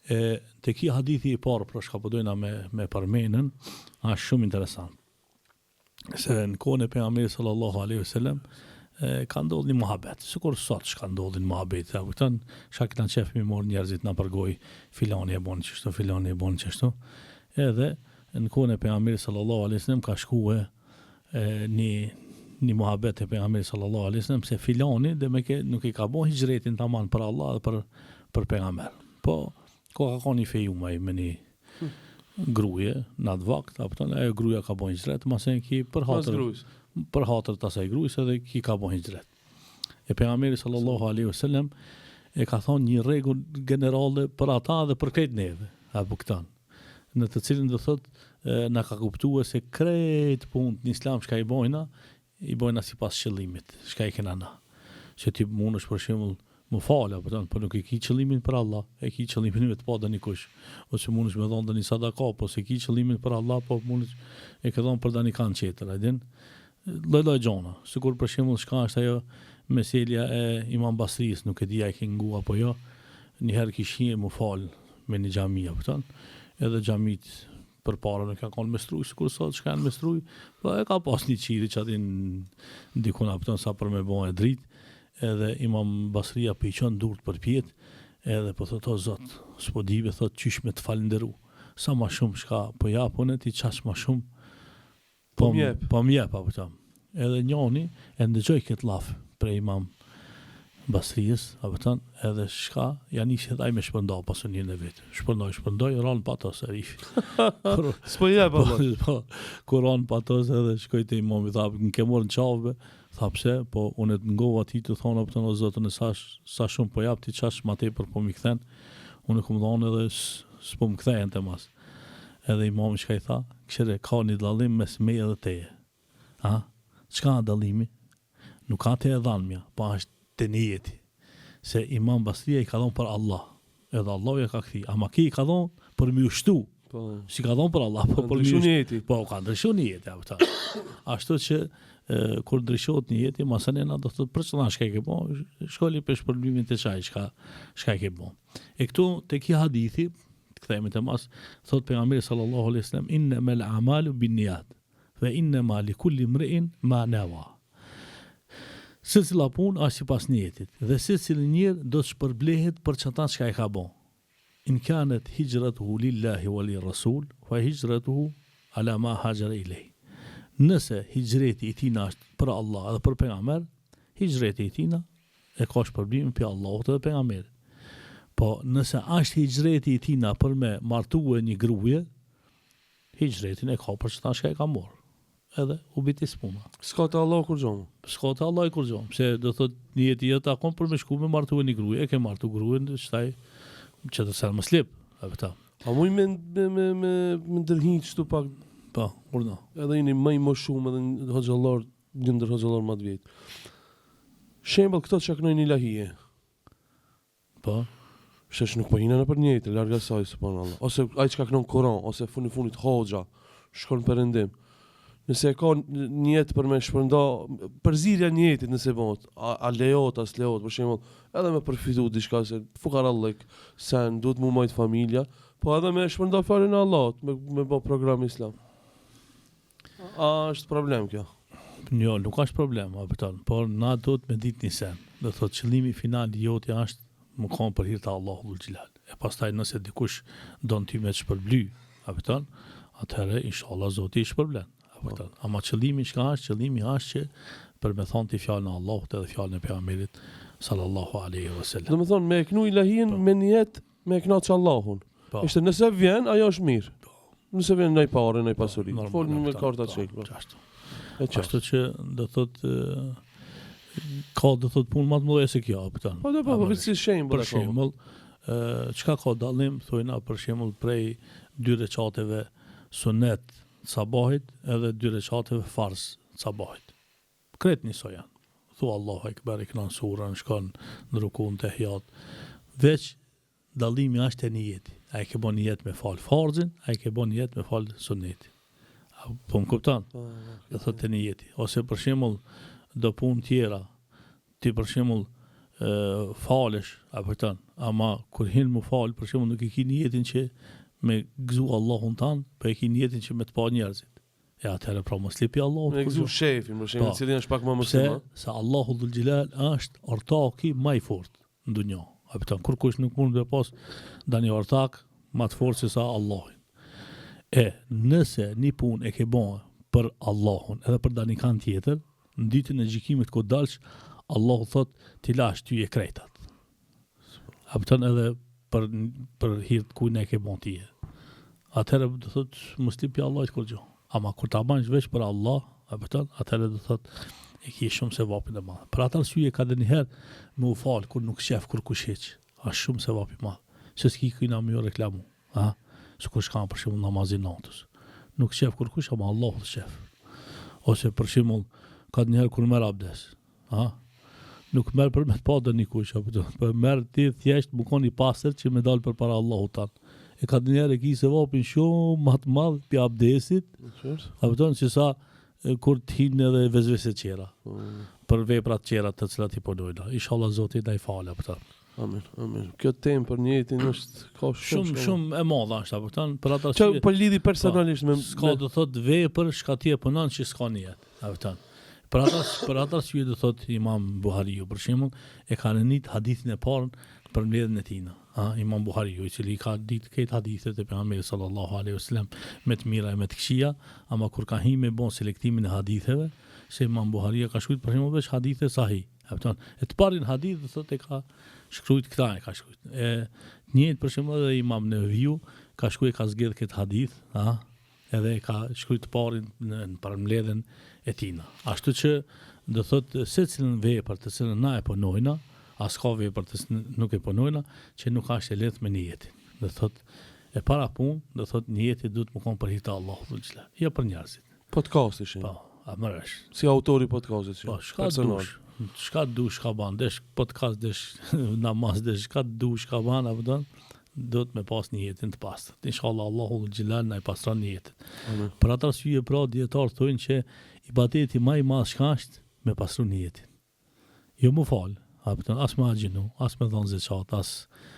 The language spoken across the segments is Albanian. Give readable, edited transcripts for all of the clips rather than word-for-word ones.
Te ki hadithi I parë për shka po dojna me përmenën, është shumë interesant. Se në kohën e pejgamberit sallallahu alaihi wasallam ka ndodhur një muhabet, sikur sot çka ndodhin muhabet, apo këtan shaka kanë qef mi mor njerëzit na përgoj filani e bën çështo, filani e bën çështo. Edhe në kohën e pejgamberit sallallahu alaihi wasallam ka shkuar një muhabet e pejgamberit sallallahu alaihi wasallam se filani nuk I ka bën hijretin tamam për Allah dhe për pejgamber. Po ko ka qenë fejumaj me një gruje në atë vakt, apo tonë ajo gruaja ka bën hijret, mase ki për hatër të asaj gruas edhe ki ka bën hijret. E pejgamberi sallallahu alaihi wasallam e ka thonë një rregull generale për ata dhe për krejt neve, apo këtan. Në të cilin do thotë na ka kuptuar se krejt punë në Islam çka I bojna sipas qëllimit, çka I kena na. Se ti mundesh për shembull më falë, por nuk I ki qëllimin për Allah, e ki qëllimin me të pa dani kush, ose mundesh me dhënë dani sadaka, po se ki qëllimin për Allah, po mundesh e ke dhënë për dani kan tjetër, a din? Lloj gjona, sikur për shembull çka është ajo meselja e Imam Basris, nuk e di ai kingu apo jo, një herë kishin më fal me një xhami, apo edhe xhamit përpara nuk ka qenë mestruj, sikur sot çka janë mestruj, po e ka pas një qiri që atin dikun apo sa për me bën e dritë. Edhe Imam Basria për I qënë durt për pjetë, edhe po thotë o Zot, s'po dive thotë qysh me të falenderu. Sa ma shumë shka po japone ti qash ma shumë, po m'jep, apo tam. Edhe njoni e ndëgjoj këtë laf për Imam Basrijës, apo tam, edhe shka, janë ishtë aj me shpënda pasunin e vetë. Shpëndoj, ranë patos e rifi. S'po jep, po, kur ranë patos edhe shkoj të Imam I thapë, në ke morë në qavëve, thapse, po unë të ngova ti të thonë apo o Zotën e sa shumë po jap ti qash ma tepër po mi kthen. Unë kom thonë edhe s'po më kthehen të mas. Edhe Imami çka I tha, këshire ka një dallim mes meje dhe teje. Çka dallimi? Nuk ka te e dhanmja, po është te niyeti. Se Imam Basria I ka dhënë për Allah, edhe Allah ja ka kthi, ama ki I ka dhënë për mi ushtu. Po. Si ka dhënë për Allah, po për mi ushtu. Po ka ndryshuar niyeti apo ta. Ashtu që kur ndryshohet një jeti, masanena do të thotë për çfarë shka I ke bën, shkoli për shpërblimin të çaj, çka I ke bën. E këtu te ki hadithi, të kthehemi te mas, thot pejgamberi sallallahu alaihi wasallam innamal a'malu binniyat wa innama likulli imri'in ma nawa. Secila punë është sipas niyetit, dhe secili njeri do të shpërblehet për çata çka I ka bën. In kanat hijratuhu lillahi wa lirrasul fa hijratuhu ala ma hajara ilayhi. Nëse hijreti I tina është për Allah edhe për pejgamber, hijreti I tina e ka shpërblimin për Allahut edhe pejgamberit. Po nëse është hijreti I tina për me martue një gruje, hijretin e ka për çfarë shka e ka marrë. Edhe u biti spuma. S'ka të Allah kur gjomë. S'ka të Allah kur gjomë. Se do thot një jeti jetë akon për me shku me martue një gruje, e ke martu grujen çtaj që të sel më slip. A muj me ndërhinjë qëtu pak. Po, urdo. Edhe një më shumë edhe një hoxhallar, një ndër hoxhallar më të vjetë. Shembëll këto që knojnë ilahije. Po. Shesh nuk po hina në për njëjtë, larga saj subhanallah. Ose ai që knon Kur'an, ose funit hoxha, shkon perëndim. Nëse ka një jetë për me shpërnda, përzirja një jetit nëse bëhet, a lejohet, as lejohet, për shembull, edhe me përfitu diçka se fukarallëk, sen duhet mu majt familja, po edhe me shpërnda fjalën e Allahut, me bë program islam. A është problem kjo? Jo, nuk është problem, por na duhet me ditë një sen. Do thotë qëllimi final I jotja është më kanë për hir të Allahut dhul xhelal. E pastaj nëse dikush don ti me të shpërbly, atëherë inshallah Zoti I shpërblen. Ama qëllimi çka është? Qëllimi është që për me thonë ti fjalën e Allahut edhe fjalën e pejgamberit sallallahu alaihi wasallam. Do të thonë me knu ilahin me niyet me kënaq Allahun. Ishte nëse vjen ajo është mirë. Nëse vjen ndaj parë, ndaj pasuri. Fol me karta çek. Ashtu që do thotë ka do thotë punë më të mëdha se kjo, kupton. Po si shembull. Për shembull, çka ka dallim thojna për shembull prej 2 recateve sunet sabahit edhe 2 recateve farz sabahit. Kret njëso janë. Thu Allahu Ekber, iknan surën, shkon në rukun të hijat. Veç dallimi është e niyeti. A i ke bon niyet me fal farzin, a i ke bon niyet me fal sunnetin. Po më kupton? Do thotë niyeti. Ose për shembull do punë tjera. Ti për shembull falesh, apo ton, ama kur hin mu fal, për shembull nuk e ke niyetin që me gëzu Allahun tan, po e ke niyetin që me të pa njerëzit. E atëherë pra mos lipi Allahut. Me gëzu shefin, për shembull, i cili është pak më musliman. Se Allahu dhul Xhelal është ortaki më i fortë në dunjë. Apo ton, kur kush nuk mund të pas dani ortak më të fortë se sa Allahin. E nëse një punë e ke bën për Allahun, edhe për danikan tjetër, në ditën e gjykimit kur dalsh, Allahu thot ti lash ty e krejtat. Apëton edhe për hir të kujt ne ke bën ti. Atëherë do thot mos lipi Allahut kur gjë. Ama kur ta bësh veç për Allah, apëton, atëherë do thot e ke shumë sevapin e madh. Për atë arsye ka dënë herë më u fal kur nuk shef kur kush hiç. Është shumë sevap i madh. Se s'ki kujna më reklamu. Ha? Sikur shkan për shembull namazin natës. Nuk shef kur kush, ama Allahu shef. Ose për shembull ka dënë herë kur merr abdes. Ha? Nuk merr për me të pa dëni kush, apo po merr ti thjesht bukon i pastër që me dal përpara Allahut tan. E ka dënë herë ki sevapin shumë më të madh pi abdesit. Apo don se sa kur të hin edhe vezvese tjera. Për veprat tjera të cilat i punojnë. Inshallah Zoti na i falë apo ton. Amen, amen. Kjo temë për njëtin është ka shumë e madhe është, apo thon, për ata që po lidhi personalisht me s'ka do thot vepër shka ti e punon që s'ka niyet, apo thon. Për ata që do thot Imam Buhariu për shembull, e ka rënit hadithin e parë për mbledhjen e tij. Imam Buhariu, i cili ka ditë këtë hadithet e pejgamberit sallallahu alaihi wasallam me të mira e me të këqija, ama kur ka hyrë me bon selektimin e haditheve, se Imam Buhariu ka shkruar për shembull veç hadithe sahih. Apo thon, e të parin hadith do thot e ka shkruajt këta e ka shkruajt. Njëjtë për shembull edhe Imam Neveviu ka shkruajt ka zgjedh këtë hadith, edhe ka shkruajt të parin në përmbledhjen e tina. Ashtu që do thot secilën vepër të cilën na e punojna, as ka vepër të nuk e punojna, që nuk ka e lehtë me niyetin. Do thot e para punë, do thot niyeti duhet të mkon për hir të Allahut xhela, jo për njerëzit. Podcast ishin. Po, a mëresh. Si autori podcastit. Po, shka dush ka ban, desh podcast, desh namaz, desh shka dush ka ban, apo don, do të me pas niyetin të pastër. Inshallah Allahu xhelal na i pastron niyetin. Amen. Për atë arsye pra dietar thonë që ibadeti më i madh shka është me pastru niyetin. Jo më fal, apo don, as më agjinu, as më dhon zeqat, as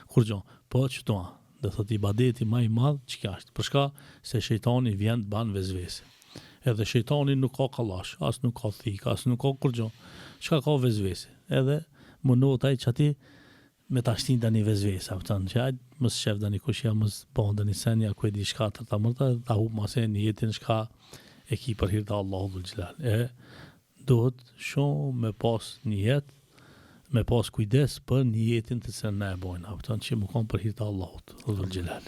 kurrë, po çto. Do thotë ibadeti më i madh çka është? Për shka se shejtani vjen të ban vezvese. Edhe shejtani nuk ka kallash, as nuk ka thik, as nuk ka kurrë. Çka ka vezvese. Edhe mundohet ai çati me ta shtin tani vezvese, apo thon, që ai mos shef tani kush jam, mos bën tani senia ku e di çka ta mërta, ta hub mase në jetën çka e ki për hir të Allahut xhelal. Duhet shumë me pas niyet, me pas kujdes për niyetin të se ne e bojnë, apo thon që më kon për hir të Allahut xhelal.